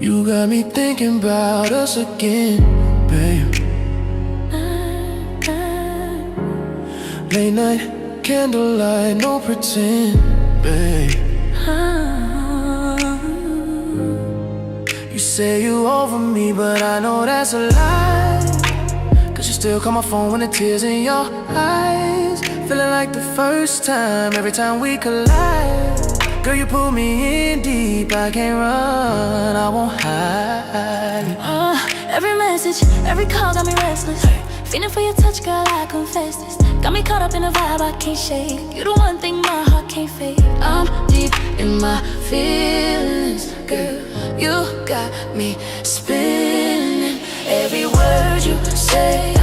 You got me thinking about us again, babe. Late night, candlelight, no pretend, babe. You say you over me, but I know that's a lie. Cause you still call my phone when the tears in your eyes. Feeling like the first time, every time we collide. Girl, you pull me in deep, I can't run, I won't hide. Every message, every call got me restless. Feeling for your touch, girl, I confess this. Got me caught up in a vibe I can't shake. You the one thing my heart can't fake. I'm deep in my feelings, girl. You got me spinning. Every word you say